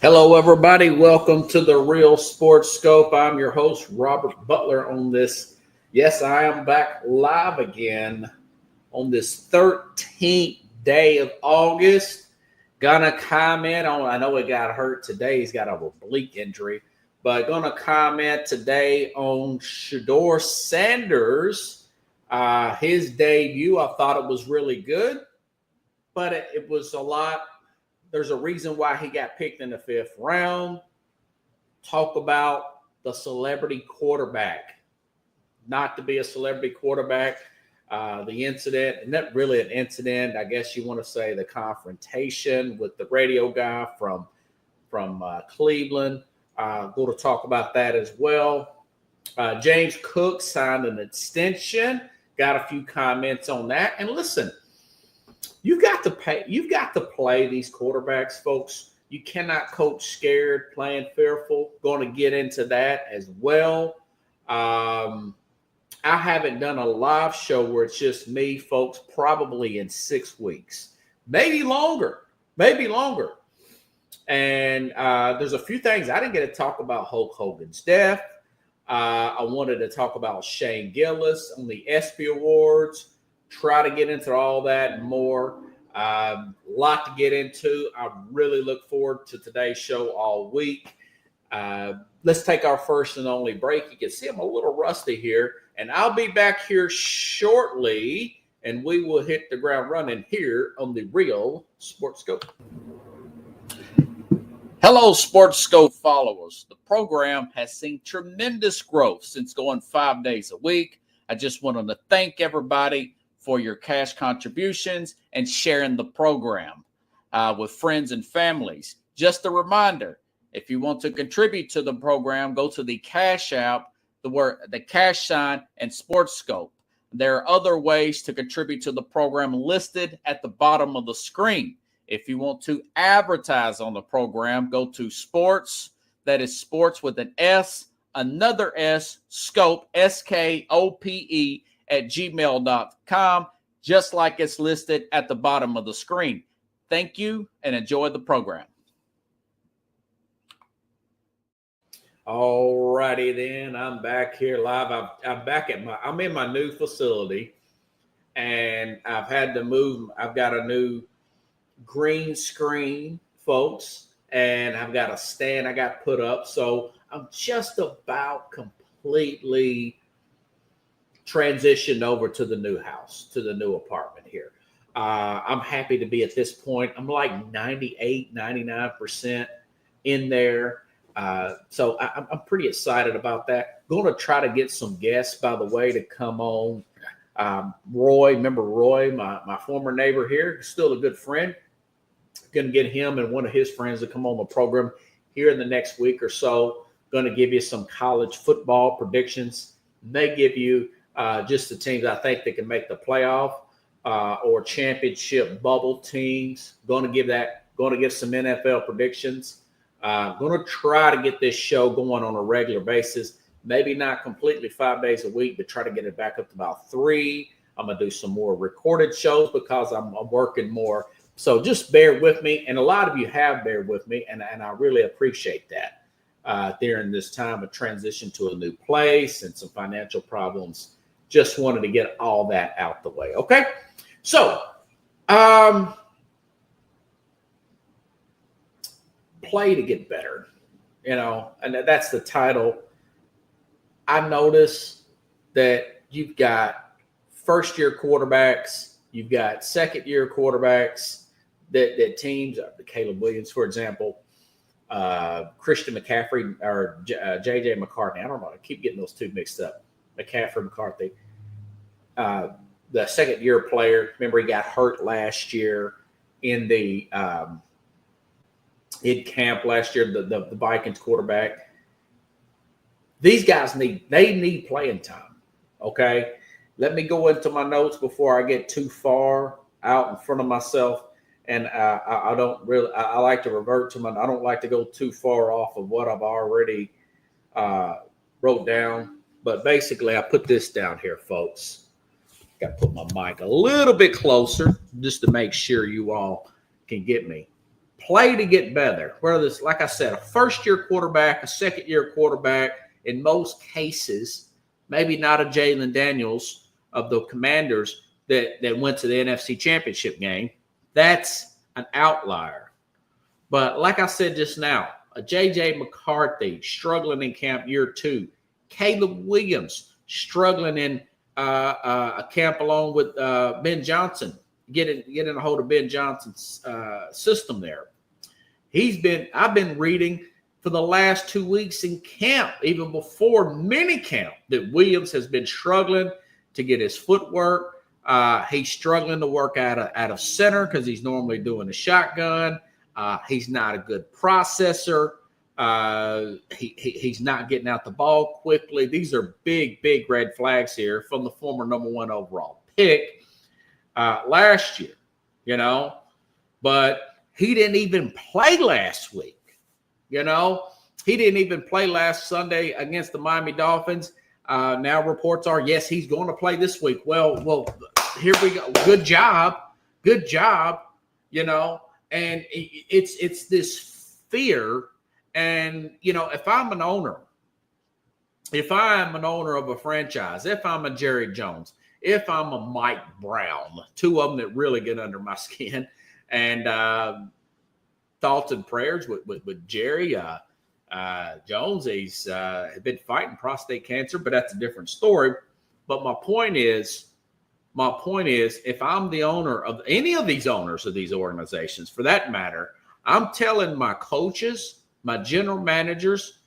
Hello, everybody. Welcome to the Real Sports Scope. I'm your host, Robert Butler, on this. Yes, I am back live again on this 13th day of August. Gonna comment on, I know he got hurt today. He's got a oblique injury, but gonna comment today on Shedeur Sanders. His debut, I thought it was really good, but it was a lot. There's a reason why he got picked in the 5th round. Talk about the celebrity quarterback. Not to be a celebrity quarterback. The incident, not really an incident. I guess you want to say the confrontation with the radio guy from Cleveland. Going to talk about that as well. James Cook signed an extension. Got a few comments on that. And listen, You've got to play these quarterbacks, folks. You cannot coach scared, playing fearful. Going to get into that as well. I haven't done a live show where it's just me, folks, probably in 6 weeks, maybe longer. And there's a few things I didn't get to talk about. Hulk Hogan's death. I wanted to talk about Shane Gillis on the ESPY Awards. Try to get into all that and more. A lot to get into. I really look forward to today's show all week. Let's take our first and only break. You can see I'm a little rusty here, and I'll be back here shortly, and we will hit the ground running here on the Real Sports Scope. Hello, Sports Scope followers. The program has seen tremendous growth since going 5 days a week. I just wanted to thank everybody for your cash contributions and sharing the program with friends and families. Just a reminder, if you want to contribute to the program, go to the Cash App, the cash sign, and Sports Scope. There are other ways to contribute to the program listed at the bottom of the screen. If you want to advertise on the program, go to Sports, that is Sports with an S, another S, Scope, SKOPE, at gmail.com, just like it's listed at the bottom of the screen. Thank you and enjoy the program. All righty then, I'm back here live. I'm in my new facility, and I've had to move. I've got a new green screen, folks, and I've got a stand I got put up. So I'm just about completely transitioned over to the new house, to the new apartment here. I'm happy to be at this point. I'm like 98, 99% in there. So I'm pretty excited about that. Going to try to get some guests, by the way, to come on. Roy, remember Roy, my former neighbor here, still a good friend. Going to get him and one of his friends to come on the program here in the next week or so. Going to give you some college football predictions. They give you just the teams I think that can make the playoff or championship bubble teams. Going to give some NFL predictions. Going to try to get this show going on a regular basis. Maybe not completely 5 days a week, but try to get it back up to about 3. I'm going to do some more recorded shows because I'm working more. So just bear with me. And a lot of you have bared with me, and I really appreciate that during this time of transition to a new place and some financial problems. Just wanted to get all that out the way. Okay. So, play to get better, and that's the title. I notice that you've got first-year quarterbacks, you've got second-year quarterbacks that teams, the Caleb Williams, for example, Christian McCaffrey or J.J. McCarthy. I don't know. I keep getting those two mixed up. McCaffrey, McCarthy. The second-year player, remember he got hurt last year in the in camp last year, the Vikings quarterback. These guys need playing time, okay? Let me go into my notes before I get too far out in front of myself. And I don't really – I like to revert to I don't like to go too far off of what I've already wrote down. But basically, I put this down here, folks. Got to put my mic a little bit closer just to make sure you all can get me. play to get better. Whether it's, like I said, a first-year quarterback, a second-year quarterback, in most cases, maybe not a Jalen Daniels of the Commanders that went to the NFC Championship game. That's an outlier. But like I said just now, a J.J. McCarthy struggling in camp year 2. Caleb Williams struggling in a camp along with Ben Johnson, getting a hold of Ben Johnson's system there. I've been reading for the last 2 weeks in camp, even before mini camp, that Williams has been struggling to get his footwork. He's struggling to work out of center because he's normally doing the shotgun. He's not a good processor. He's not getting out the ball quickly. These are big, big red flags here from the former number 1 overall pick last year, But he didn't even play last week, He didn't even play last Sunday against the Miami Dolphins. Now reports are, yes, he's going to play this week. Well, here we go. Good job, And it's this fear. And, if I'm an owner of a franchise, if I'm a Jerry Jones, if I'm a Mike Brown, 2 of them that really get under my skin, and thoughts and prayers with Jerry Jones. He's been fighting prostate cancer, but that's a different story. But my point is, if I'm the owner of any of these owners of these organizations, for that matter, I'm telling my coaches, my general managers,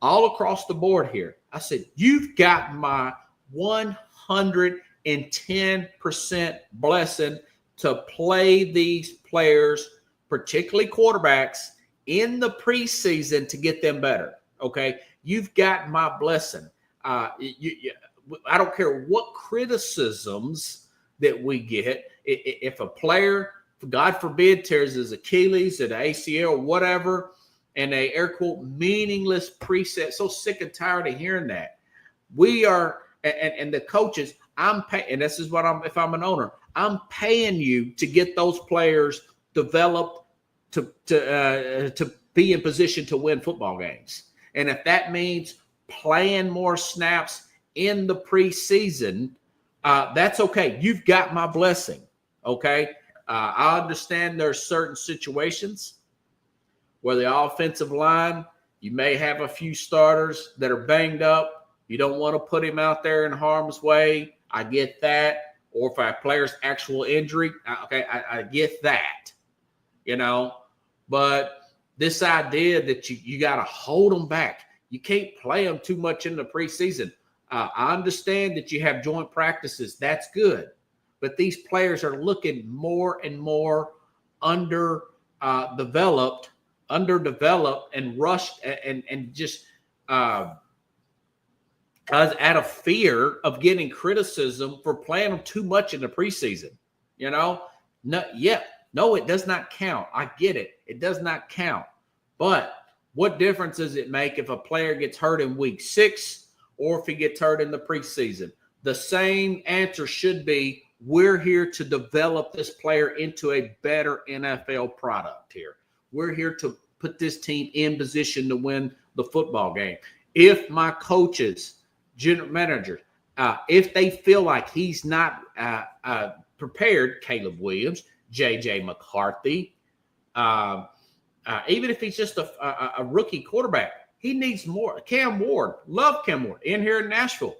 all across the board here, I said, you've got my 110% blessing to play these players, particularly quarterbacks, in the preseason to get them better. Okay, you've got my blessing. I don't care what criticisms that we get. If a player, God forbid, tears his Achilles, an ACL, whatever, and a air quote meaningless preset, so sick and tired of hearing that. We are, and the coaches, I'm paying, and this is what if I'm an owner, I'm paying you to get those players developed to be in position to win football games. And if that means playing more snaps in the preseason, that's okay. You've got my blessing. Okay. I understand there's certain situations where the offensive line, you may have a few starters that are banged up. You don't want to put him out there in harm's way. I get that. Or if a player's actual injury, okay, I get that, But this idea that you got to hold them back, you can't play them too much in the preseason. I understand that you have joint practices. That's good. But these players are looking more and more underdeveloped and rushed and just out of fear of getting criticism for playing them too much in the preseason. No, it does not count. I get it. It does not count. But what difference does it make if a player gets hurt in week 6 or if he gets hurt in the preseason? The same answer should be, we're here to develop this player into a better NFL product here. We're here to put this team in position to win the football game. If my coaches, general managers, if they feel like he's not prepared, Caleb Williams, J.J. McCarthy, even if he's just a rookie quarterback, he needs more. Cam Ward, love Cam Ward, in here in Nashville.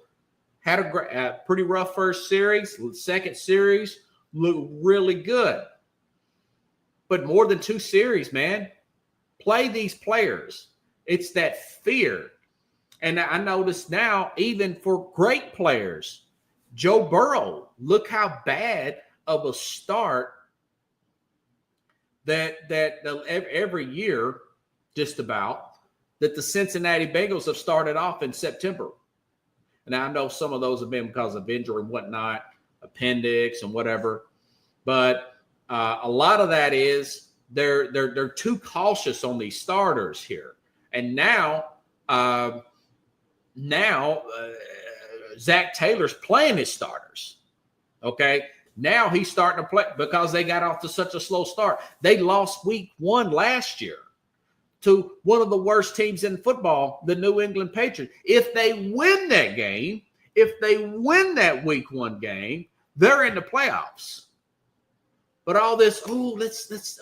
Had a pretty rough first series. Second series looked really good. But more than 2 series, man. Play these players. It's that fear. And I notice now, even for great players, Joe Burrow, look how bad of a start that every year, just about, that the Cincinnati Bengals have started off in September. And I know some of those have been because of injury and whatnot, appendix and whatever. But a lot of that is they're too cautious on these starters here. And now Zach Taylor's playing his starters. Okay. Now he's starting to play because they got off to such a slow start. They lost week 1 last year to one of the worst teams in football, the New England Patriots. If they win that game, if they win that week 1 game, they're in the playoffs. But all this, let's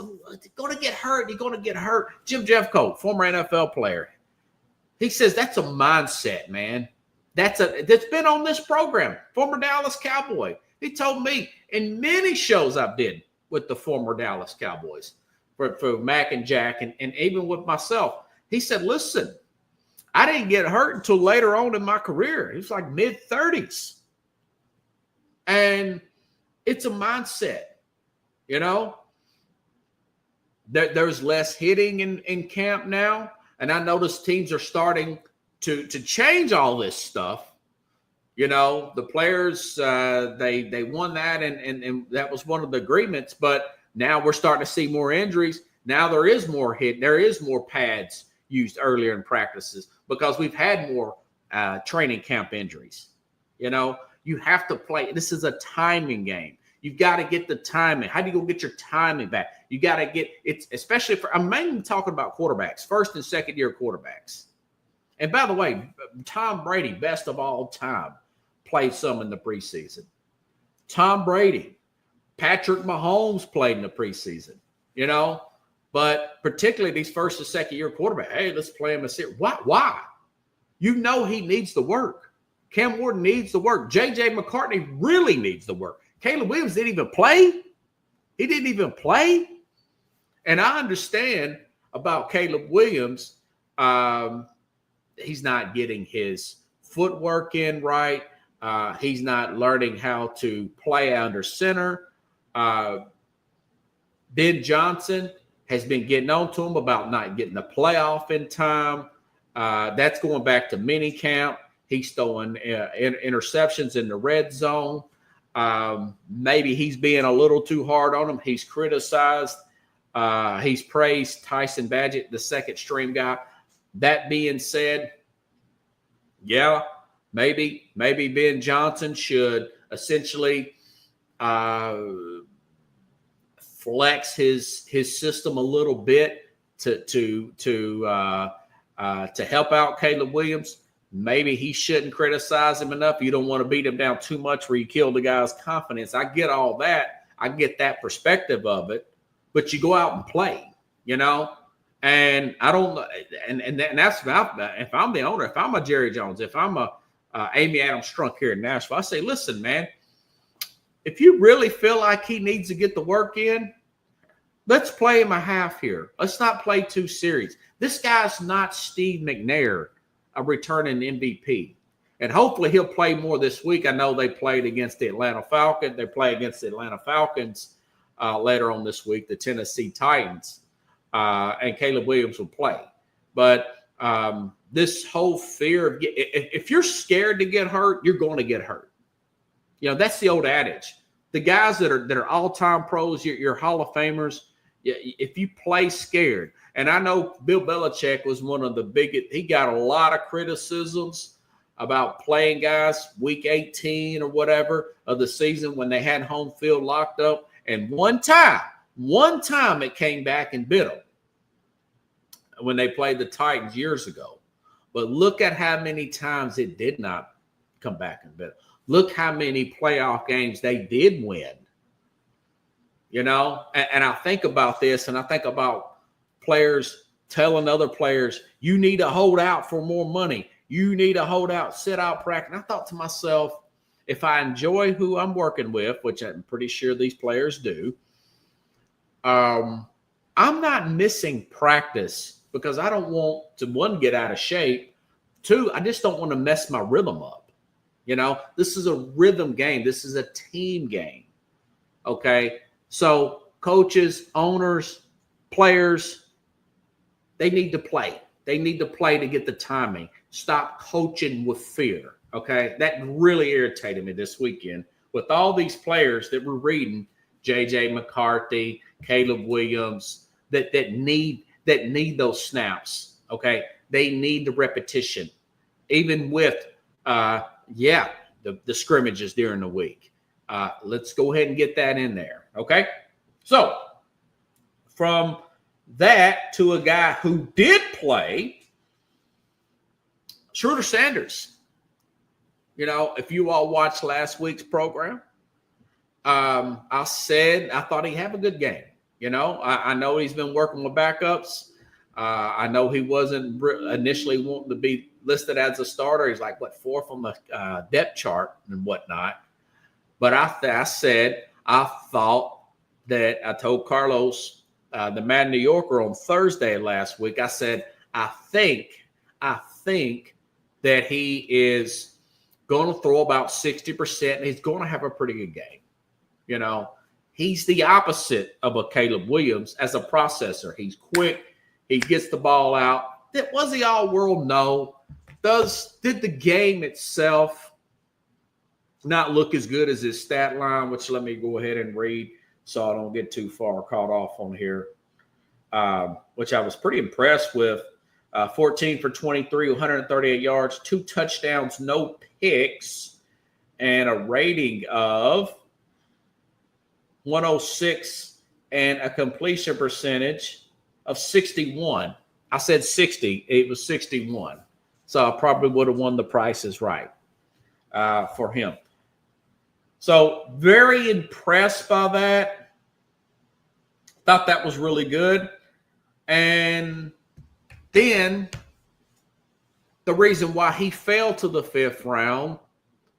going to get hurt. You're going to get hurt. Jim Jeffcoat, former NFL player, he says that's a mindset, man. That's been on this program. Former Dallas Cowboy. He told me in many shows I've did with the former Dallas Cowboys for Mac and Jack and even with myself. He said, listen, I didn't get hurt until later on in my career. It was like mid-30s. And it's a mindset, you know. There's less hitting in camp now. And I notice teams are starting to change all this stuff. You know, the players, they won that, and that was one of the agreements. But now we're starting to see more injuries. Now there is more hit. There is more pads used earlier in practices because we've had more training camp injuries. You know, you have to play. This is a timing game. You've got to get the timing. How do you go get your timing back? You got to get it, especially I'm mainly talking about quarterbacks, first and second year quarterbacks. And by the way, Tom Brady, best of all time, played some in the preseason. Tom Brady, Patrick Mahomes played in the preseason, you know, but particularly these first and second year quarterbacks. Hey, let's play him a series. Why? You know he needs the work. Cam Ward needs the work. J.J. McCartney really needs the work. Caleb Williams didn't even play. He didn't even play. And I understand about Caleb Williams. He's not getting his footwork in right. He's not learning how to play under center. Ben Johnson has been getting on to him about not getting the playoff in time. That's going back to mini camp. He's throwing interceptions in the red zone. Maybe he's being a little too hard on him. He's criticized. He's praised Tyson Bagent, the second string guy. That being said, yeah, maybe Ben Johnson should essentially flex his system a little bit to help out Caleb Williams. Maybe he shouldn't criticize him enough. You don't want to beat him down too much where you kill the guy's confidence. I get all that. I get that perspective of it. But you go out and play, you know. And I don't – and that's if I'm the owner, if I'm a Jerry Jones, if I'm a Amy Adams Strunk here in Nashville, I say, listen, man, if you really feel like he needs to get the work in, let's play him a half here. Let's not play 2 series. This guy's not Steve McNair, a returning MVP. And hopefully he'll play more this week. I know they played against the Atlanta Falcons. They play against the Atlanta Falcons later on this week, the Tennessee Titans. And Caleb Williams will play. But this whole fear of if you're scared to get hurt, you're going to get hurt. You know, that's the old adage. The guys that are all-time pros, your Hall of Famers, if you play scared, and I know Bill Belichick was one of the biggest, he got a lot of criticisms about playing guys week 18 or whatever of the season when they had home field locked up. And one time it came back and bit them when they played the Titans years ago. But look at how many times it did not come back and bit them. Look how many playoff games they did win. You know, and I think about this, and I think about players telling other players, you need to hold out for more money. You need to hold out, sit out practice. And I thought to myself, if I enjoy who I'm working with, which I'm pretty sure these players do, I'm not missing practice because I don't want to, 1, get out of shape. 2, I just don't want to mess my rhythm up. You know, this is a rhythm game. This is a team game. Okay. So coaches, owners, players, they need to play. They need to play to get the timing. Stop coaching with fear. Okay. That really irritated me this weekend with all these players that we're reading, J.J. McCarthy, Caleb Williams, that need those snaps. Okay. They need the repetition, even with, the scrimmages during the week. Let's go ahead and get that in there. Okay. So from that to a guy who did play, Shooter Sanders. You know, if you all watched last week's program, I said I thought he'd have a good game. You know, I know he's been working with backups. I know he wasn't initially wanting to be listed as a starter. He's like, fourth on the depth chart and whatnot. But I said I thought that I told Carlos, the Mad New Yorker, on Thursday last week, I said, I think that he is going to throw about 60%, and he's going to have a pretty good game. You know, he's the opposite of a Caleb Williams as a processor. He's quick. He gets the ball out. Was he all-world? No. Did the game itself not look as good as his stat line, which let me go ahead and read so I don't get too far caught off on here, which I was pretty impressed with. 14 for 23, 138 yards, 2 touchdowns, no picks, and a rating of 106 and a completion percentage of 61. I said 60. It was 61. So I probably would have won the Price is Right for him. So very impressed by that. Thought that was really good. And then the reason why he fell to the 5th round,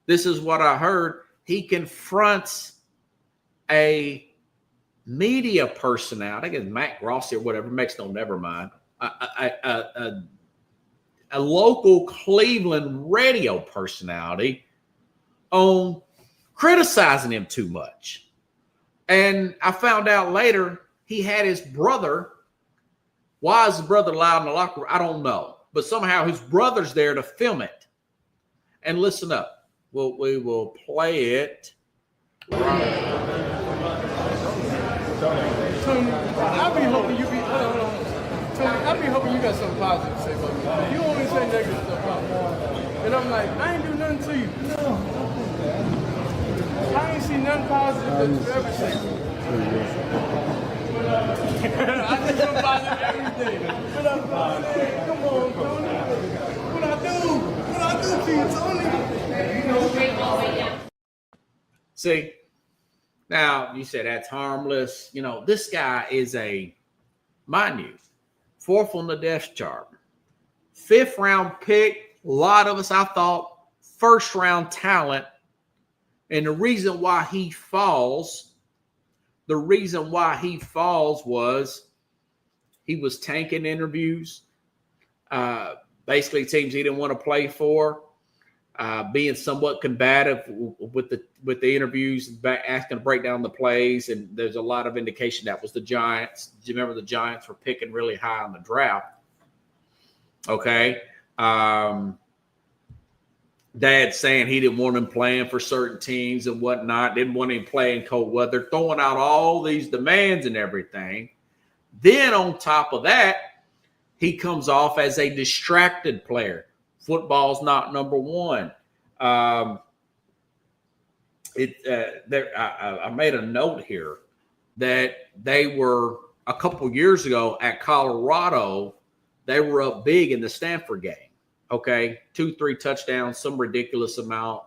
this is what I heard. He confronts a media personality, I think it's Matt Grossi or whatever, never mind, a local Cleveland radio personality on criticizing him too much. And I found out later he had his brother. Why is the brother loud in the locker room? I don't know. But somehow his brother's there to film it. And listen up. We will play it. Tony, I be hoping you got something positive to say about me. You always say negative stuff about me. And I'm like, I ain't do nothing to you. No. I ain't seen nothing positive that you ever say. I say something positive every day. What up, Tony? Come on, Tony. What I do to you, Tony? See, now you said that's harmless. You know, this guy is mind you, 4th on the depth chart, 5th round pick. A lot of us, I thought, 1st round talent. And the reason why he falls was he was tanking interviews, basically teams he didn't want to play for, being somewhat combative with the interviews, asking to break down the plays, and there's a lot of indication that was the Giants. Do you remember the Giants were picking really high on the draft? Okay. Dad saying he didn't want him playing for certain teams and whatnot, didn't want him playing cold weather, throwing out all these demands and everything. Then on top of that, he comes off as a distracted player. Football's not number one. I made a note here that they were a couple years ago at Colorado. They were up big in the Stanford game. Okay, 2-3 touchdowns, some ridiculous amount.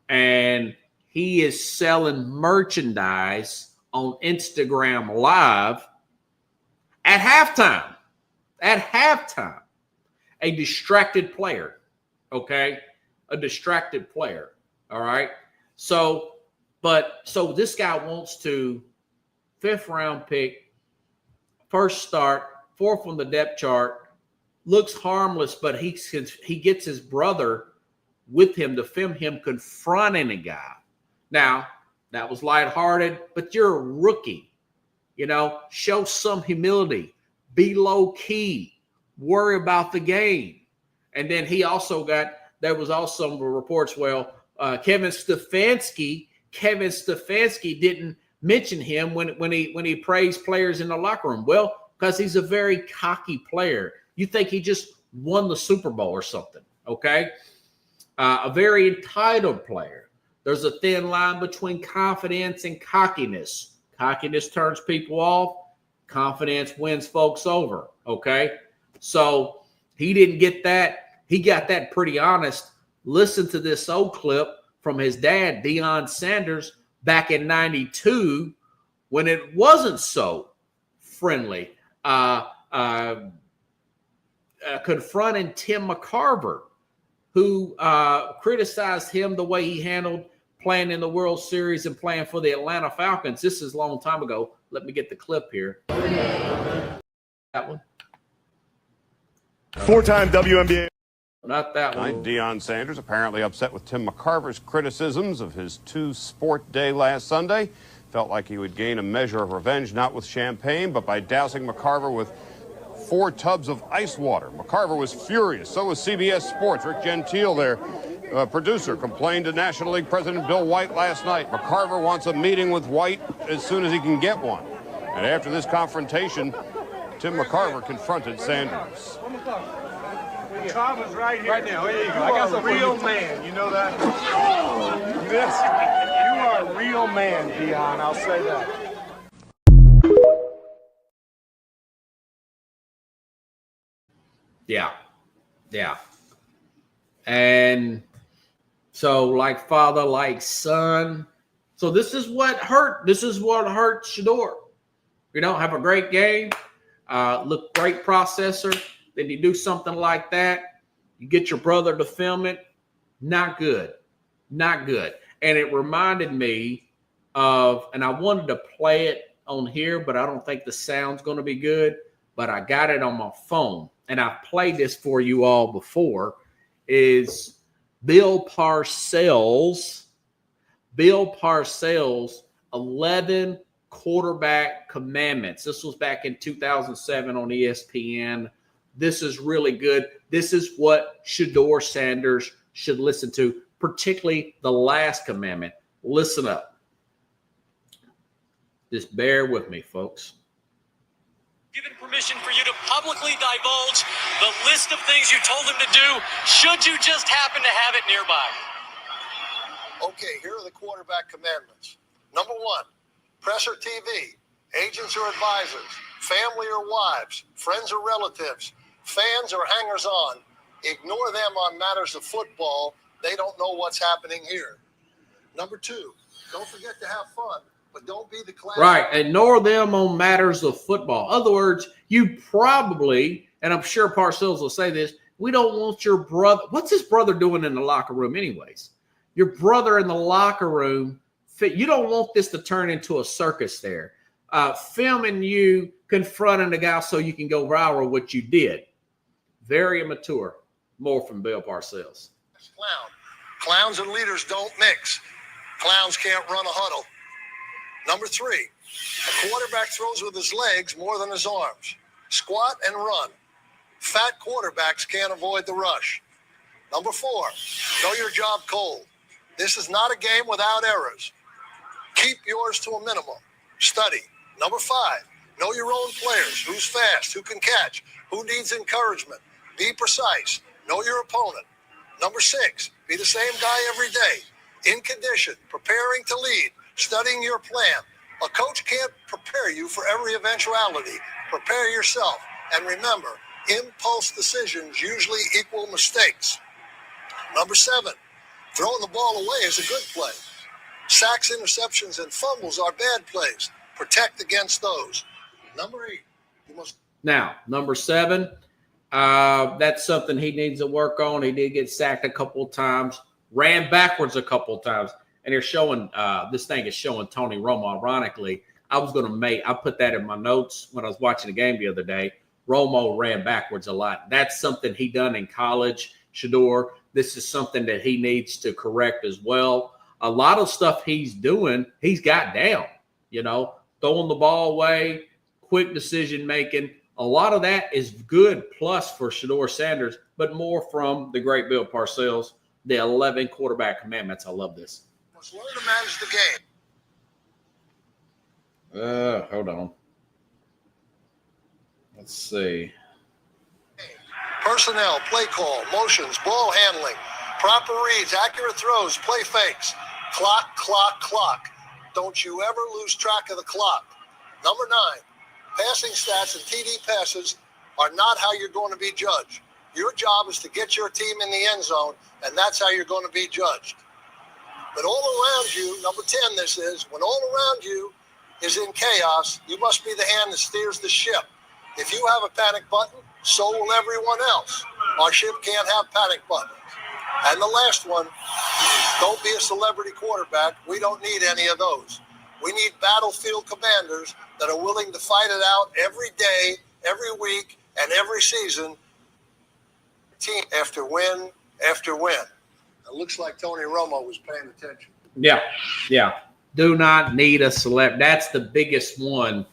And he is selling merchandise on Instagram Live at halftime. At halftime. A distracted player. Okay? A distracted player. All right? So this guy wants to 5th round pick, 1st start, 4th on the depth chart. Looks harmless, but he gets his brother with him to film him confronting a guy. Now, that was lighthearted, but you're a rookie. You know, show some humility. Be low key. Worry about the game. And then there was also reports, Kevin Stefanski didn't mention him when he praised players in the locker room. Well, because he's a very cocky player. You think he just won the Super Bowl or something, okay? A very entitled player. There's a thin line between confidence and cockiness. Cockiness turns people off. Confidence wins folks over, okay? So he didn't get that. He got that pretty honest. Listen to this old clip from his dad, Deion Sanders, back in 92 when it wasn't so friendly. Confronting Tim McCarver, who criticized him the way he handled playing in the World Series and playing for the Atlanta Falcons. This is a long time ago. Let me get the clip here. That one. Four-time WNBA. Not that one. Deion Sanders apparently upset with Tim McCarver's criticisms of his two-sport day last Sunday. Felt like he would gain a measure of revenge, not with champagne, but by dousing McCarver with 4 tubs of ice water. McCarver was furious. So was CBS Sports. Rick Gentile, their producer, complained to National League President Bill White last night. McCarver wants a meeting with White as soon as he can get one. And after this confrontation, Tim McCarver confronted Sanders. Tom is right here. Right now, here you go. I got a real man. You know that? Yes. You are a real man, Deion. I'll say that. Yeah. And so like father, like son. So this is what hurt. This is what hurt Shedeur. You know, have a great game, look great processor. Then you do something like that. You get your brother to film it. Not good. Not good. And it reminded me of, and I wanted to play it on here, but I don't think the sound's going to be good. But I got it on my phone. And I've played this for you all before, is Bill Parcells' 11 quarterback commandments. This was back in 2007 on ESPN. This is really good. This is what Shedeur Sanders should listen to, particularly the last commandment. Listen up. Just bear with me, folks. Given permission for you to publicly divulge the list of things you told him to do, should you just happen to have it nearby? Okay, here are the quarterback commandments. Number 1, press or TV, agents or advisors, family or wives, friends or relatives, fans or hangers-on, ignore them on matters of football. They don't know what's happening here. Number 2, don't forget to have fun, but don't be the class. Right, ignore them on matters of football. In other words, you probably, and I'm sure Parcells will say this, we don't want your brother. What's his brother doing in the locker room anyways? Your brother in the locker room, you don't want this to turn into a circus there. Filming you confronting the guy so you can go viral what you did. Very immature. More from Bill Parcells. Clowns and leaders don't mix. Clowns can't run a huddle. Number 3, a quarterback throws with his legs more than his arms. Squat and run. Fat quarterbacks can't avoid the rush. Number 4, know your job cold. This is not a game without errors. Keep yours to a minimum. Study. Number 5, know your own players. Who's fast? Who can catch? Who needs encouragement? Be precise. Know your opponent. Number 6, be the same guy every day. In condition, preparing to lead, studying your plan. A coach can't prepare you for every eventuality. Prepare yourself. And remember, impulse decisions usually equal mistakes. Number 7, throwing the ball away is a good play. Sacks, interceptions, and fumbles are bad plays. Protect against those. Number 8, you must. Now, number 7, that's something he needs to work on. He did get sacked a couple of times, ran backwards a couple of times, and they're showing this thing is showing Tony Romo. Ironically, I put that in my notes when I was watching the game the other day. Romo ran backwards a lot. That's something he done in college. Shedeur, this is something that he needs to correct as well. A lot of stuff he's doing, he's got down. You know, throwing the ball away, quick decision making. A lot of that is good plus for Shedeur Sanders, but more from the great Bill Parcells, the 11 quarterback commandments. I love this. Must learn to manage the game. Hold on. Let's see. Personnel, play call, motions, ball handling, proper reads, accurate throws, play fakes. Clock, clock, clock. Don't you ever lose track of the clock. Number 9, passing stats and TD passes are not how you're going to be judged. Your job is to get your team in the end zone, and that's how you're going to be judged. But all around you, number 10 this is, when all around you is in chaos, you must be the hand that steers the ship. If you have a panic button, so will everyone else. Our ship can't have panic buttons. And the last one, don't be a celebrity quarterback. We don't need any of those. We need battlefield commanders that are willing to fight it out every day, every week, and every season, team after win after win. It looks like Tony Romo was paying attention. Yeah. Do not need a celeb. That's the biggest one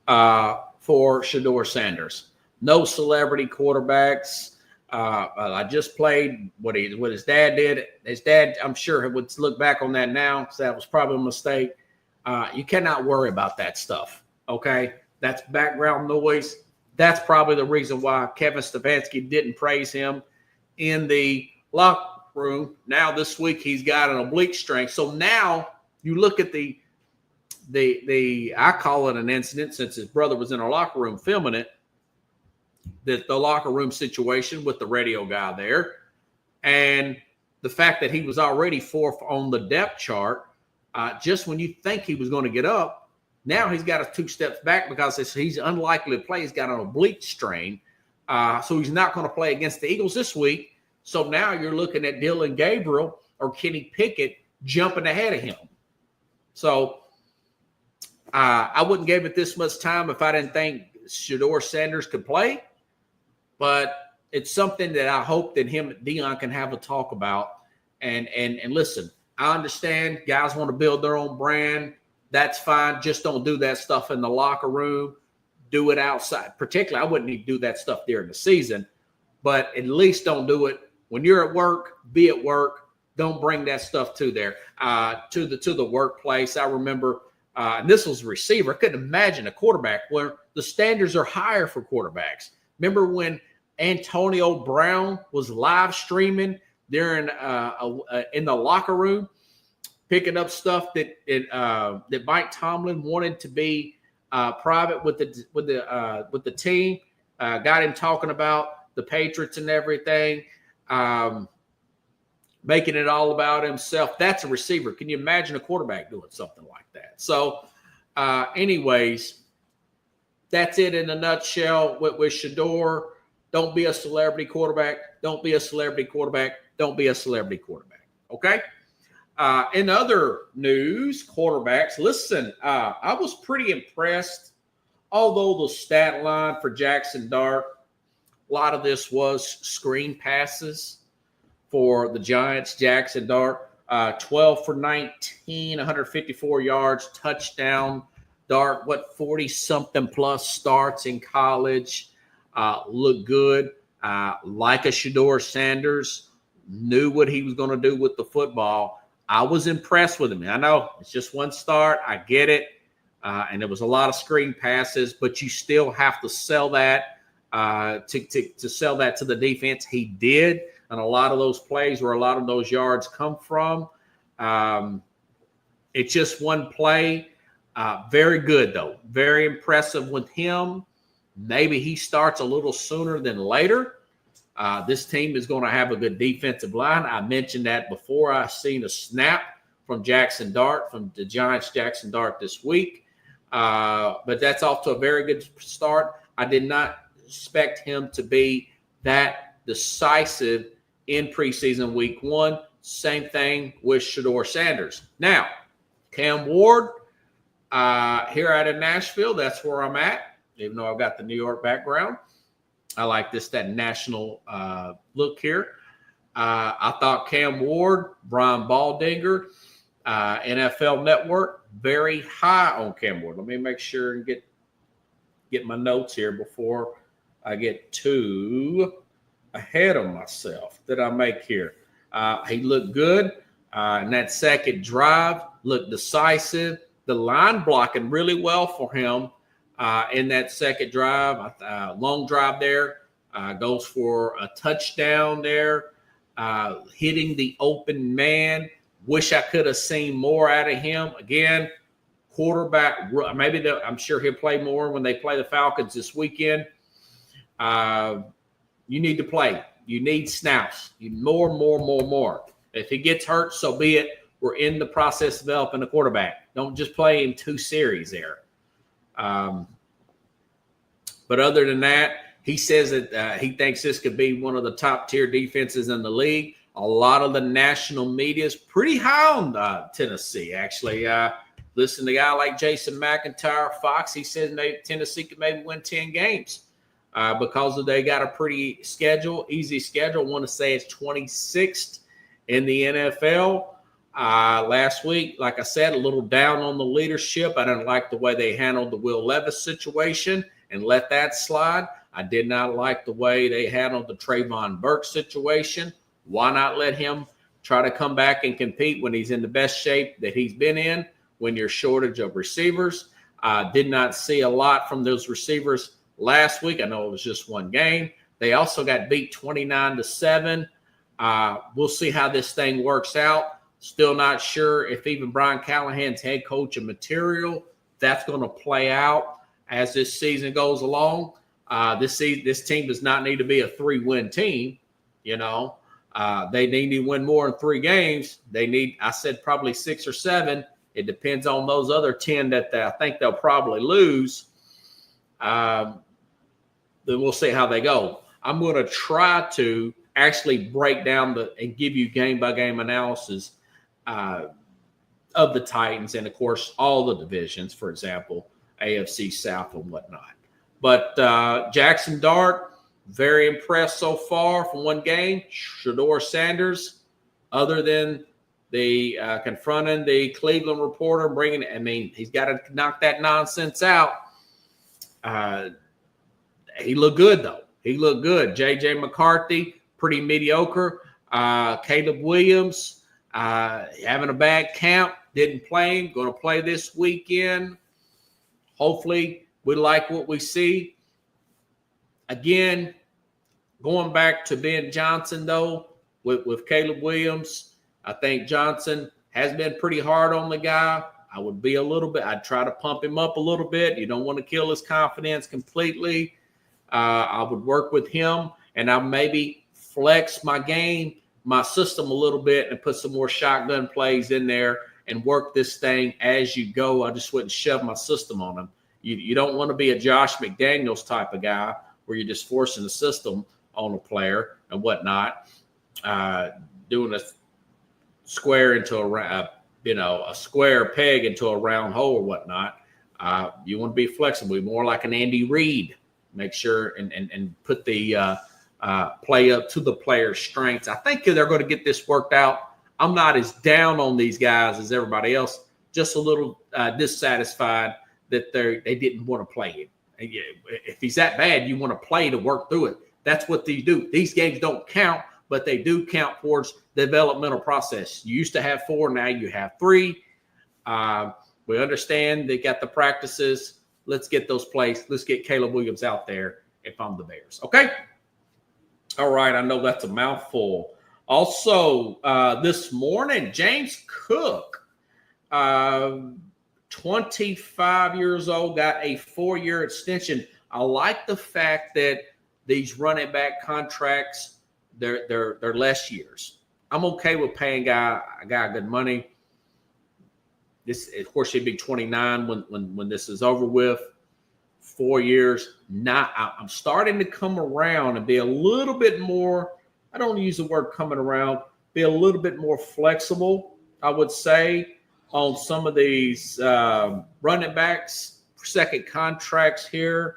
for Shedeur Sanders. No celebrity quarterbacks. I just played what his dad did. His dad, I'm sure, would look back on that now, because that was probably a mistake. You cannot worry about that stuff, okay? That's background noise. That's probably the reason why Kevin Stefanski didn't praise him in the locker room. Now this week he's got an oblique strain. So now you look at the I call it an incident, since his brother was in our locker room filming it, the locker room situation with the radio guy there, and the fact that he was already 4th on the depth chart. Just when you think he was going to get up, now he's got a 2 steps back because he's unlikely to play. He's got an oblique strain, so he's not going to play against the Eagles this week. So now you're looking at Dylan Gabriel or Kenny Pickett jumping ahead of him. So I wouldn't give it this much time if I didn't think Shedeur Sanders could play. But it's something that I hope that him and Deion can have a talk about. And listen, I understand guys want to build their own brand. That's fine. Just don't do that stuff in the locker room. Do it outside. Particularly, I wouldn't need to do that stuff during the season. But at least don't do it when you're at work. Be at work. Don't bring that stuff to the workplace. I remember, and this was a receiver. I couldn't imagine a quarterback where the standards are higher for quarterbacks. Remember when Antonio Brown was live streaming during in the locker room, picking up stuff that Mike Tomlin wanted to be private with the team. Got him talking about the Patriots and everything, making it all about himself. That's a receiver. Can you imagine a quarterback doing something like that? So, anyways, that's it in a nutshell with Shedeur. Don't be a celebrity quarterback. Don't be a celebrity quarterback. Don't be a celebrity quarterback. Okay? In other news, quarterbacks, listen, I was pretty impressed, although the stat line for Jackson Dart, a lot of this was screen passes for the Giants. Jackson Dart, 12 for 19, 154 yards, touchdown. Dart, 40-something plus starts in college. Looked good. Like a Shedeur Sanders, knew what he was going to do with the football. I was impressed with him. I know it's just one start. I get it. And there was a lot of screen passes, but you still have to sell that to sell that to the defense. He did. And a lot of those plays where a lot of those yards come from. It's just one play. Very good, though. Very impressive with him. Maybe he starts a little sooner than later. This team is going to have a good defensive line. I mentioned that before. I seen a snap from Jackson Dart, from the Giants' Jackson Dart this week. But that's off to a very good start. I did not expect him to be that decisive in preseason week 1. Same thing with Shedeur Sanders. Now, Cam Ward, here out of Nashville, that's where I'm at, even though I've got the New York background. I like that national look here. I thought Cam Ward, Brian Baldinger, NFL Network, very high on Cam Ward. Let me make sure and get my notes here before I get too ahead of myself that I make here. He looked good in that second drive, looked decisive. The line blocking really well for him in that second drive. Long drive there, goes for a touchdown there, hitting the open man. Wish I could have seen more out of him. Again, quarterback, maybe I'm sure he'll play more when they play the Falcons this weekend. You need to play. You need snaps. You more. If he gets hurt, so be it. We're in the process of developing a quarterback. Don't just play in 2 series there. But other than that, he says that he thinks this could be one of the top-tier defenses in the league. A lot of the national media is pretty high on Tennessee, actually. Listen to a guy like Jason McIntyre, Fox. He says Tennessee could maybe win 10 games because they got a pretty easy schedule. I want to say it's 26th in the NFL. Last week, like I said, a little down on the leadership. I didn't like the way they handled the Will Levis situation and let that slide. I did not like the way they handled the Trayvon Burke situation. Why not let him try to come back and compete when he's in the best shape that he's been in when you're shortage of receivers? Did not see a lot from those receivers last week. I know it was just one game. They also got beat 29-7. We'll see how this thing works out. Still not sure if even Brian Callahan's head coach and material, that's going to play out as this season goes along. This team does not need to be a 3-win team. They need to win more than 3 games. They need, I said, probably 6 or 7. It depends on those other 10 that I think they'll probably lose. Then we'll see how they go. I'm going to try to actually break down and give you game-by-game analysis of the Titans and, of course, all the divisions, for example, AFC South and whatnot. But Jackson Dart, very impressed so far from one game. Shedeur Sanders, other than the confronting the Cleveland reporter, he's got to knock that nonsense out. He looked good, though. He looked good. J.J. McCarthy, pretty mediocre. Caleb Williams, having a bad camp, didn't play him. Going to play this weekend. Hopefully, we like what we see. Again, going back to Ben Johnson, though, with Caleb Williams, I think Johnson has been pretty hard on the guy. I'd try to pump him up a little bit. You don't want to kill his confidence completely. I would work with him, and I'll maybe flex my system a little bit and put some more shotgun plays in there and work this thing as you go. I just wouldn't shove my system on him. You don't want to be a Josh McDaniels type of guy where you're just forcing the system on a player and whatnot, doing a square into a square peg into a round hole or whatnot. You want to be flexible, more like an Andy Reid. Make sure and put the play up to the player's strengths. I think they're going to get this worked out. I'm not as down on these guys as everybody else, just a little dissatisfied that they didn't want to play him. If he's that bad, you want to play to work through it. That's what they do. These games don't count, but they do count towards the developmental process. You used to have 4, now you have 3. We understand they got the practices. Let's get those plays. Let's get Caleb Williams out there if I'm the Bears. Okay? All right, I know that's a mouthful. Also, this morning, James Cook, 25 years old, got a 4-year extension. I like the fact that these running back contracts, they're less years. I'm okay with paying a guy good money. This, of course, he'd be 29 when this is over with. 4 years. I'm starting to come around and be a little bit more. I don't use the word coming around. Be a little bit more flexible, I would say, on some of these running backs, second contracts here.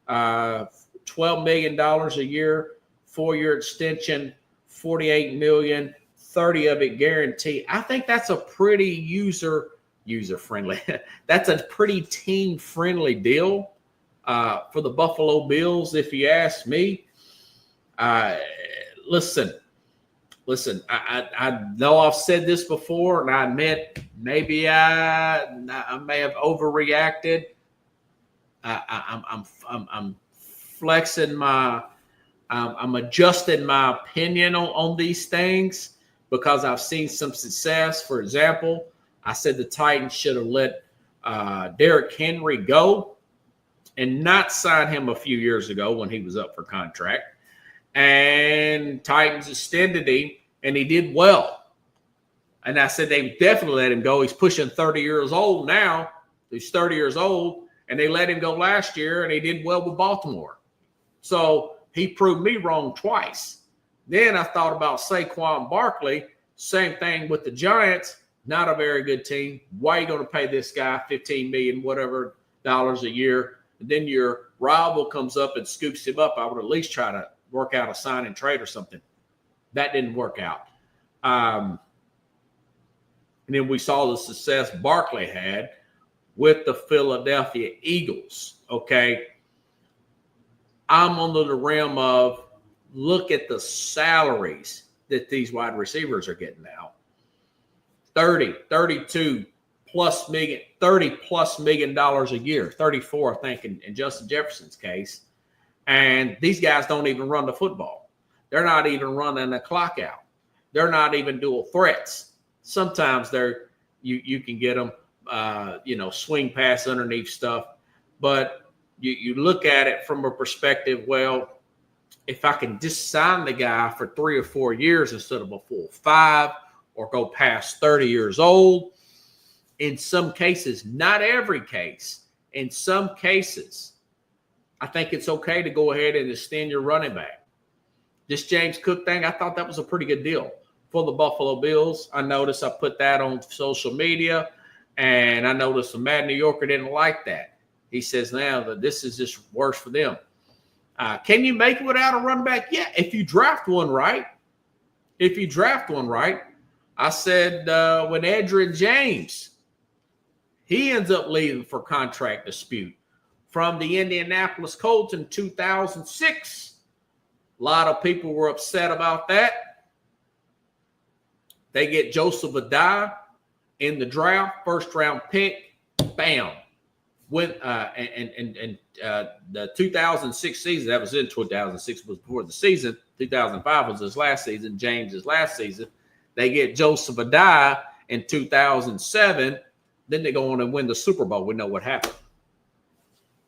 $12 million a year, 4-year extension, $48 million, 30 of it guaranteed. I think that's a pretty user-friendly. That's a pretty team-friendly deal for the Buffalo Bills, if you ask me. Listen. I know I've said this before, and I admit maybe I may have overreacted. I'm flexing I'm adjusting my opinion on these things because I've seen some success. For example, I said the Titans should have let Derrick Henry go and not sign him a few years ago when he was up for contract. And Titans extended him, and he did well. And I said they definitely let him go. He's pushing 30 years old now. He's 30 years old, and they let him go last year, and he did well with Baltimore. So he proved me wrong twice. Then I thought about Saquon Barkley. Same thing with the Giants. Not a very good team. Why are you going to pay this guy $15 million, whatever, dollars a year? And then your rival comes up and scoops him up. I would at least try to work out a sign and trade or something. That didn't work out. And then we saw the success Barkley had with the Philadelphia Eagles. Okay. I'm under the realm of look at the salaries that these wide receivers are getting now. 30 plus million a year, 34, I think, in Justin Jefferson's case. And these guys don't even run the football. They're not even running the clock out. They're not even dual threats. Sometimes you can get them, swing pass underneath stuff. But you look at it from a perspective, well, if I can just sign the guy for 3 or 4 years instead of a full 5 or go past 30 years old, in some cases, not every case, in some cases, I think it's okay to go ahead and extend your running back. This James Cook thing, I thought that was a pretty good deal for the Buffalo Bills. I noticed I put that on social media, and I noticed a Mad New Yorker didn't like that. He says now that this is just worse for them. Can you make it without a running back? Yeah, if you draft one right. I said when Edgerrin James, he ends up leaving for contract dispute from the Indianapolis Colts in 2006. A lot of people were upset about that. They get Joseph Addai in the draft, first-round pick, bam. The 2006 season, that was in 2006, was before the season. 2005 was his last season, James's last season. They get Joseph Addai in 2007. Then they go on and win the Super Bowl. We know what happened.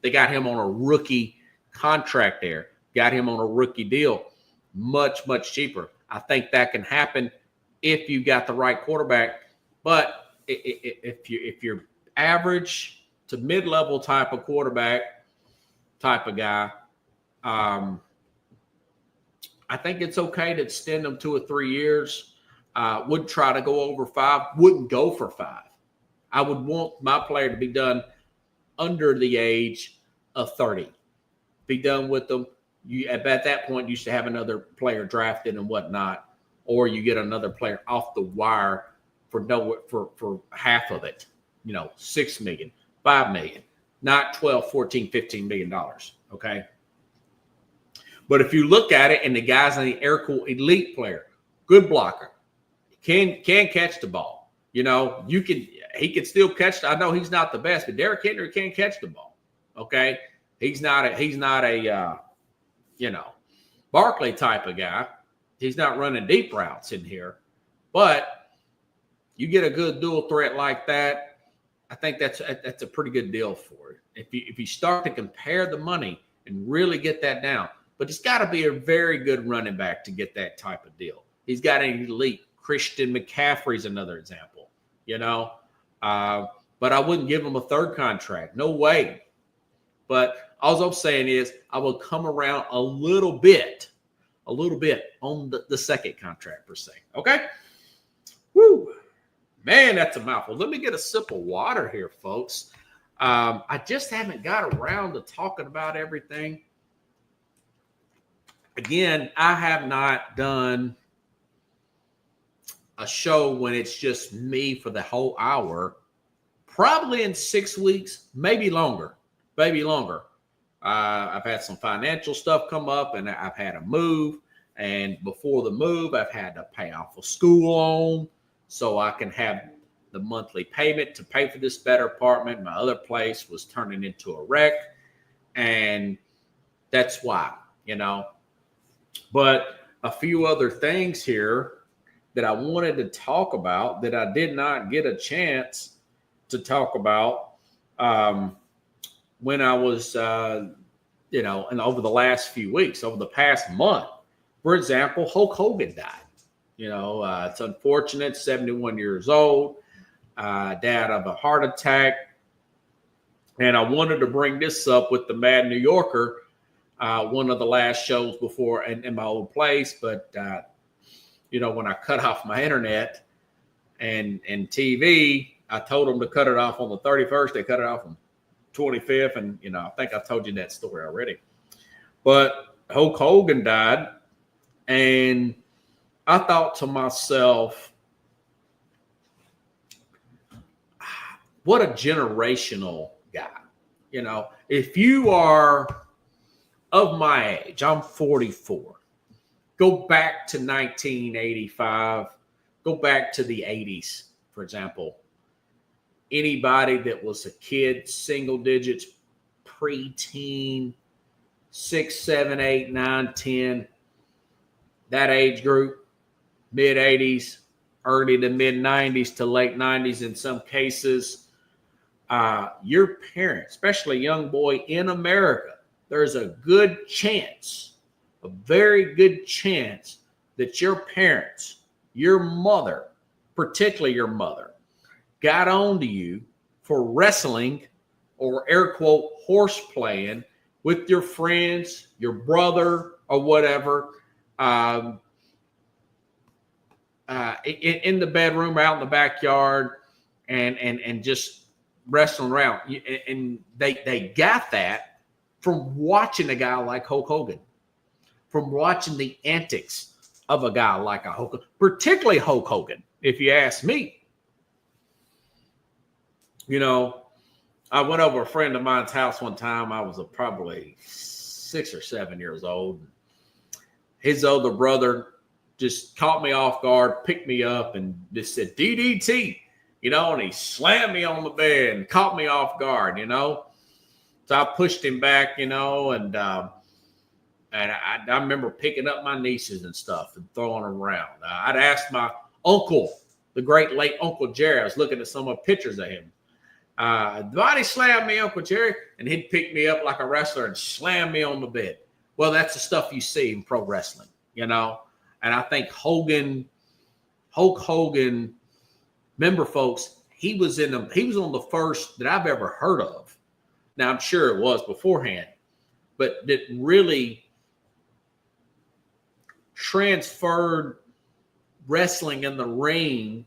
They got him on a rookie contract there. Got him on a rookie deal. Much, much cheaper. I think that can happen if you got the right quarterback. But if you're average to mid-level type of quarterback, type of guy, I think it's okay to extend them 2 or 3 years. Wouldn't try to go over 5. Wouldn't go for 5. I would want my player to be done under the age of 30. Be done with them. You at that point you should have another player drafted and whatnot, or you get another player off the wire for half of it. $6 million, $5 million, not $12, $14, $15 million. Okay. But if you look at it, and the guy's an air cool elite player, good blocker, can catch the ball. He can still catch. I know he's not the best, but Derrick Henry can catch the ball. Okay. He's not a Barkley type of guy. He's not running deep routes in here, but you get a good dual threat like that. I think that's a pretty good deal for it. If you start to compare the money and really get that down, but it's got to be a very good running back to get that type of deal. He's got an elite. Christian McCaffrey's another example, but I wouldn't give him a third contract. No way. But all I'm saying is I will come around a little bit on the second contract per se. Okay? Woo. Man, that's a mouthful. Let me get a sip of water here, folks. I just haven't got around to talking about everything. Again, I have not done a show when it's just me for the whole hour, probably in 6 weeks, maybe longer. I've had some financial stuff come up, and I've had a move. And before the move, I've had to pay off a school loan so I can have the monthly payment to pay for this better apartment. My other place was turning into a wreck, and that's why, But a few other things here that I wanted to talk about that I did not get a chance to talk about when I was, and over the last few weeks, over the past month. For example, Hulk Hogan died. It's unfortunate, 71 years old, died of a heart attack. And I wanted to bring this up with the Mad New Yorker, one of the last shows before in my old place. But, when I cut off my internet and TV, I told them to cut it off on the 31st. They cut it off on 25th. And, I think I told you that story already. But Hulk Hogan died. And I thought to myself, what a generational guy. If you are of my age, I'm 44, go back to 1985, go back to the 80s, for example. Anybody that was a kid, single digits, preteen, 6, 7, 8, 9, 10, that age group, mid 80s, early to mid 90s to late 90s in some cases, your parents, especially a young boy in America, there's a good chance, a very good chance that your parents, your mother, particularly your mother, got on to you for wrestling or air quote horse playing with your friends, your brother, or whatever, in the bedroom, out in the backyard, and just wrestling around. And they got that from watching a guy like Hulk Hogan, from watching the antics of a guy like a Hulk Hogan, particularly Hulk Hogan, if you ask me. I went over a friend of mine's house one time. I was probably 6 or 7 years old. His older brother just caught me off guard, picked me up, and just said, DDT, and he slammed me on the bed and caught me off guard, So I pushed him back, and I remember picking up my nieces and stuff and throwing them around. I'd asked my uncle, the great late Uncle Jerry, I was looking at some of pictures of him. Body slammed me, Uncle Jerry, and he'd pick me up like a wrestler and slam me on the bed. Well, that's the stuff you see in pro wrestling, And I think Hulk Hogan, remember, folks, he was on the first that I've ever heard of. Now, I'm sure it was beforehand, but that really transferred wrestling in the ring,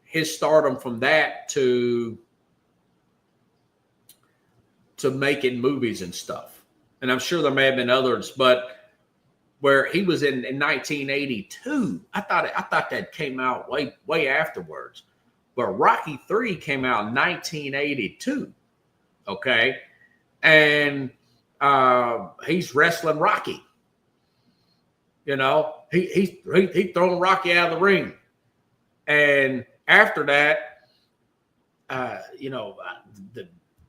his stardom from that to making movies and stuff. And I'm sure there may have been others, but where he was in 1982, I thought that came out way afterwards. But Rocky III came out in 1982. Okay. And he's wrestling Rocky. He's throwing Rocky out of the ring. And after that,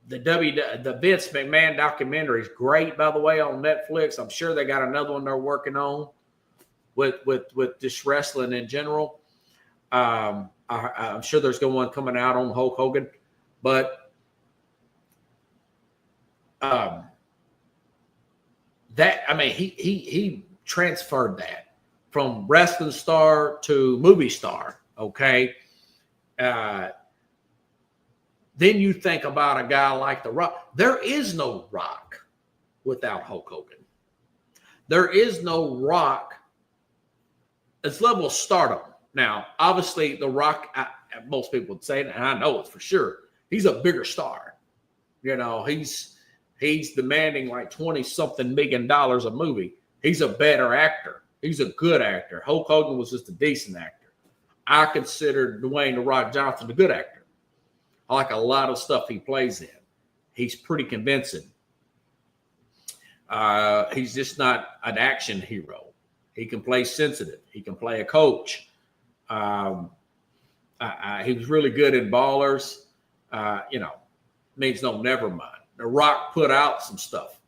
the Vince McMahon documentary is great, by the way, on Netflix. I'm sure they got another one they're working on with just wrestling in general. I'm sure there's one coming out on Hulk Hogan, but he transferred that from wrestling star to movie star. Okay. Then you think about a guy like The Rock. There is no Rock without Hulk Hogan. There is no Rock. It's level of stardom. Now, obviously, The Rock, most people would say, and I know it for sure, he's a bigger star. He's demanding like $20-something million a movie. He's a better actor. He's a good actor. Hulk Hogan was just a decent actor. I consider Dwayne "The Rock" Johnson a good actor. I like a lot of stuff he plays in. He's pretty convincing. He's just not an action hero. He can play sensitive. He can play a coach. He was really good in Ballers. Means no, never mind. The Rock put out some stuff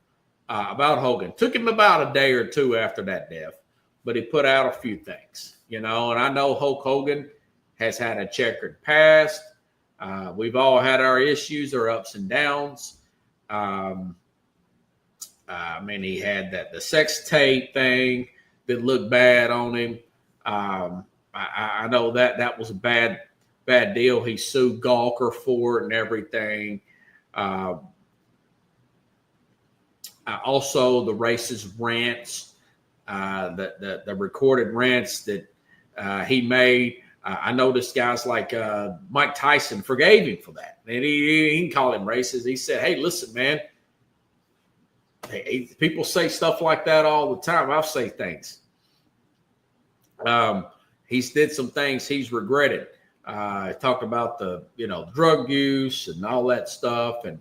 about Hogan. Took him about a day or two after that death. but he put out a few things, and I know Hulk Hogan has had a checkered past. We've all had our issues, our ups and downs. He had the sex tape thing that looked bad on him. I know that was a bad deal. He sued Gawker for it and everything. Also, the racist rants, the recorded rants that he made. I noticed guys like Mike Tyson forgave him for that. And he didn't call him racist. He said, hey, listen, man, people say stuff like that all the time. I'll say things. He's did some things he's regretted. He talked about the drug use and all that stuff and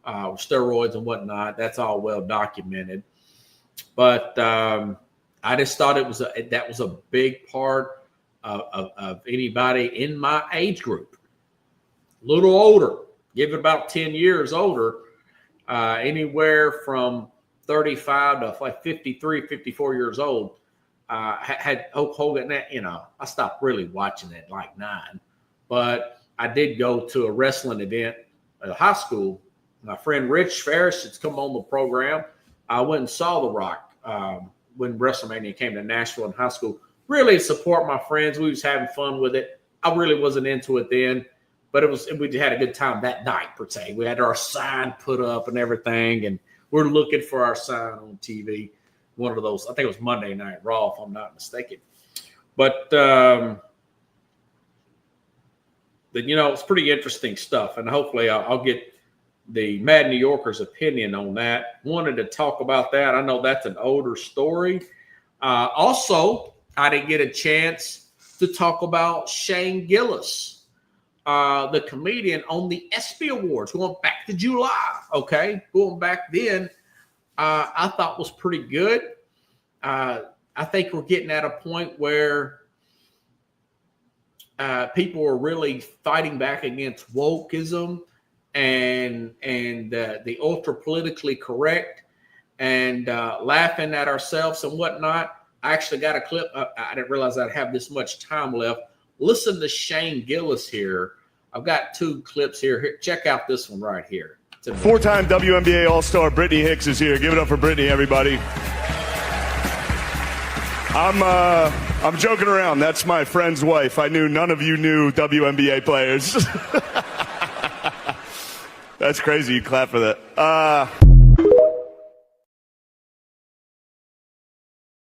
steroids and whatnot. That's all well documented. But I just thought that was a big part of anybody in my age group. A little older, give it about 10 years older, anywhere from 35 to like 53, 54 years old. Had Hulk Hogan. I stopped really watching it like 9, but I did go to a wrestling event at high school. My friend Rich Ferris has come on the program. I went and saw The Rock when WrestleMania came to Nashville in high school. Really support my friends. We was having fun with it. I really wasn't into it then, but we had a good time that night per se. We had our sign put up and everything, and we're looking for our sign on TV. One of those, I think it was Monday Night Raw, if I'm not mistaken. But it's pretty interesting stuff, and hopefully I'll get the Mad New Yorker's opinion on that. Wanted to talk about that. I know that's an older story. Also, I didn't get a chance to talk about Shane Gillis, the comedian, on the ESPY Awards, going back to July. Okay, going back then. I thought was pretty good. I think we're getting at a point where people are really fighting back against wokeism and the ultra politically correct and laughing at ourselves and whatnot. I actually got a clip. I didn't realize I'd have this much time left. Listen to Shane Gillis here. I've got 2 clips here. Check out this one right here. 4-time WNBA All-Star Brittany Hicks is here. Give it up for Brittany, everybody. I'm joking around. That's my friend's wife. I knew none of you knew WNBA players. That's crazy. You clap for that.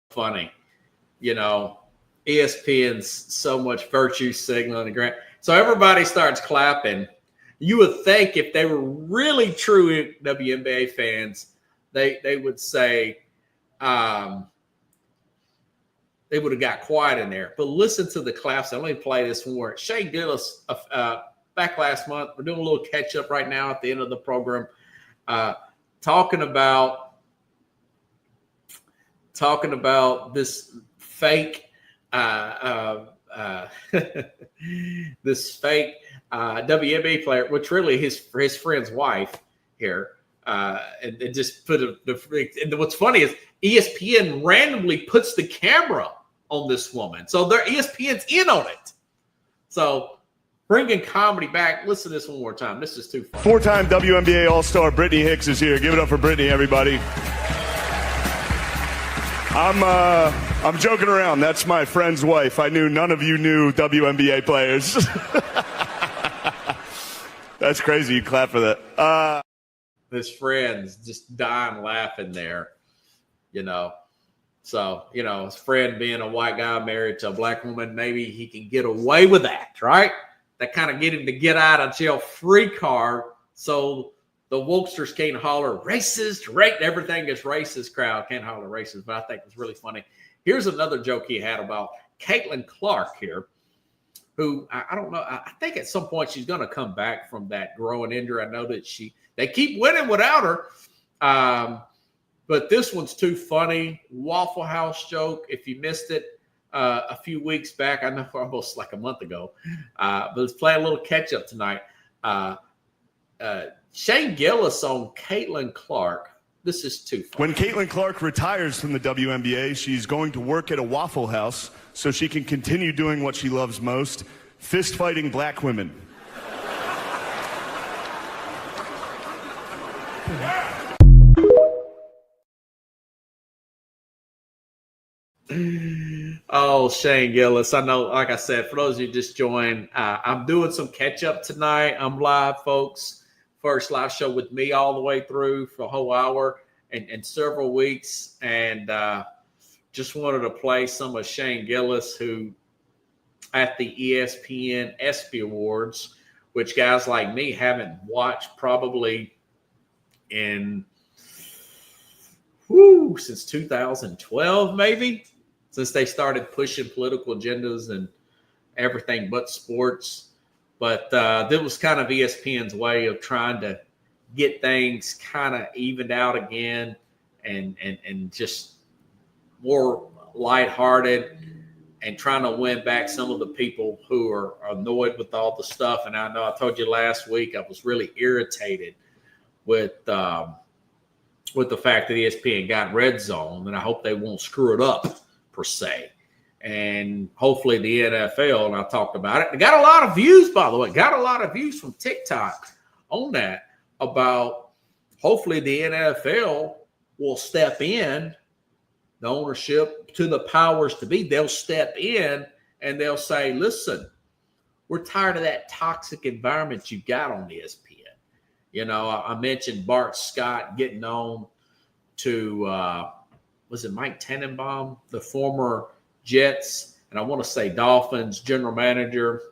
Funny. ESPN's so much virtue signaling and grant. So everybody starts clapping. You would think if they were really true WNBA fans, they would say they would have got quiet in there. But listen to the claps. Let me play this more. Shane Gillis, back last month. We're doing a little catch up right now at the end of the program, talking about this fake this fake WNBA player, which really his friend's wife here, and just put and what's funny is ESPN randomly puts the camera on this woman, so ESPN's in on it. So bringing comedy back. Listen to this one more time. This is too funny. 4-time WNBA All-Star Brittany Hicks is here. Give it up for Brittany, everybody. I'm joking around. That's my friend's wife. I knew none of you knew WNBA players. That's crazy. You clap for that. His friend's just dying laughing there, So, his friend being a white guy married to a black woman, maybe he can get away with that, right? That kind of get him to get out of jail free card, so the wokesters can't holler racist, right? Everything is racist crowd can't holler racist, but I think it's really funny. Here's another joke he had about Caitlin Clark here, who I don't know. I think at some point she's going to come back from that growing injury. I know that they keep winning without her. But this one's too funny. Waffle House joke. If you missed it a few weeks back, I know almost like a month ago, but let's play a little catch up tonight. Shane Gillis on Caitlin Clark This is too fun. When Caitlin Clark retires from the WNBA, she's going to work at a Waffle House so she can continue doing what she loves most, fist fighting black women. Oh, Shane Gillis. I know, like I said, for those of you just joined, I'm doing some catch up tonight. I'm live, folks. First live show with me all the way through for a whole hour and several weeks. And just wanted to play some of Shane Gillis, who at the ESPN ESPY Awards, which guys like me haven't watched probably in since 2012, maybe, since they started pushing political agendas and everything but sports. But that was kind of ESPN's way of trying to get things kind of evened out again and just more lighthearted and trying to win back some of the people who are annoyed with all the stuff. And I know I told you last week I was really irritated with the fact that ESPN got Red Zone, and I hope they won't screw it up per se. And hopefully the NFL, and I talked about it, and got a lot of views, by the way, got a lot of views from TikTok on that, about hopefully the NFL will step in, the ownership to the powers to be, they'll step in and they'll say, listen, we're tired of that toxic environment you got on ESPN. You know, I mentioned Bart Scott getting on to, was it Mike Tannenbaum, the former Jets, and I want to say Dolphins general manager,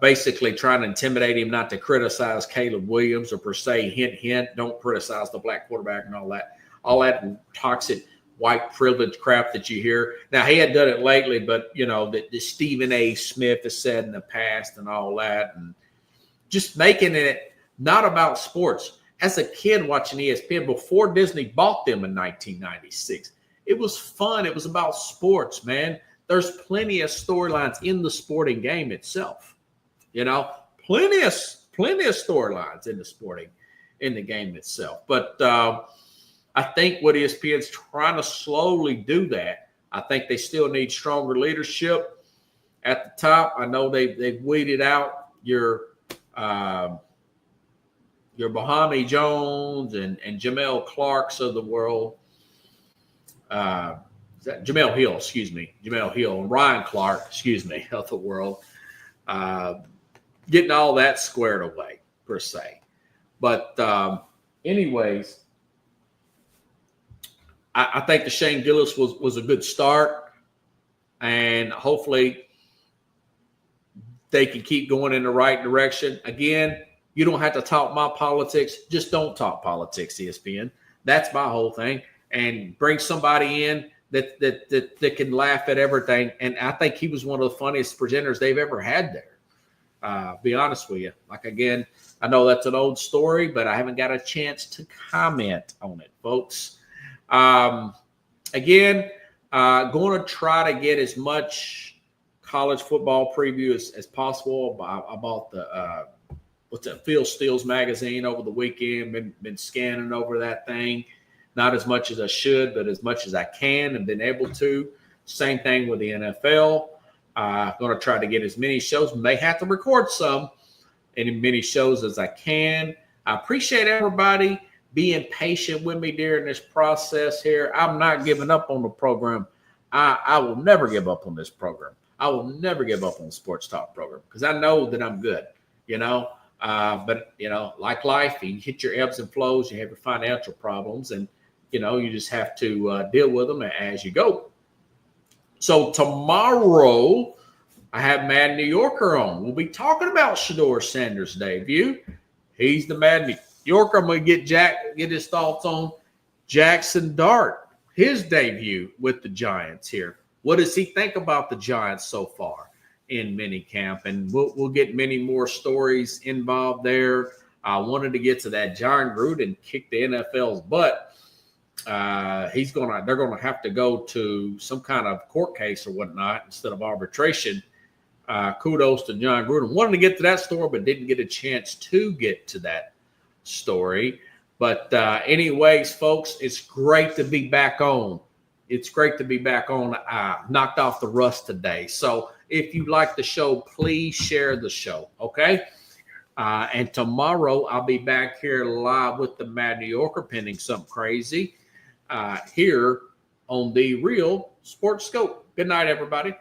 basically trying to intimidate him not to criticize Caleb Williams, or per se, hint, hint, don't criticize the black quarterback and all that toxic white privilege crap that you hear. Now, he had done it lately, but, you know, that Stephen A. Smith has said in the past and all that, and just making it not about sports. As a kid watching ESPN before Disney bought them in 1996, it was fun. It was about sports, man. There's plenty of storylines in the sporting game itself. You know, plenty of storylines in the game itself. But I think what ESPN's trying to slowly do that. I think they still need stronger leadership at the top. I know they've weeded out your Bahami Jones and Jamel Clarks of the world. Jamel Hill, and Ryan Clark, of the world. Getting all that squared away, per se. But anyways, I think the Shane Gillis was a good start, and hopefully they can keep going in the right direction. Again, you don't have to talk my politics. Just don't talk politics, ESPN. That's my whole thing. And bring somebody in that can laugh at everything. And I think he was one of the funniest presenters they've ever had there. Be honest with you. Like, again, I know that's an old story, but I haven't got a chance to comment on it, folks. Again, going to try to get as much college football preview as possible. I bought the Phil Steele's magazine over the weekend. Been scanning over that thing. Not as much as I should, but as much as I can and been able to. Same thing with the NFL. Going to try to get as many shows. May have to record some and as many shows as I can. I appreciate everybody being patient with me during this process here. I'm not giving up on the program. I will never give up on this program. I will never give up on the Sports Talk program because I know that I'm good, you know. But, you know, like life, you hit your ebbs and flows, you have your financial problems, and, you know, you just have to deal with them as you go. So tomorrow, I have Mad New Yorker on. We'll be talking about Shedeur Sanders' debut. He's the Mad New Yorker. I'm going to get his thoughts on Jackson Dart, his debut with the Giants here. What does he think about the Giants so far in minicamp? And we'll get many more stories involved there. I wanted to get to that John Gruden kick the NFL's butt. They're gonna have to go to some kind of court case or whatnot instead of arbitration. Kudos to John Gruden. Wanted to get to that story, but didn't get a chance to get to that story. But anyways, folks, it's great to be back on. It's great to be back on. Knocked off the rust today. So if you like the show, please share the show, okay? And tomorrow I'll be back here live with the Mad New Yorker pending something crazy here on the Real Sports Scope. Good night, everybody.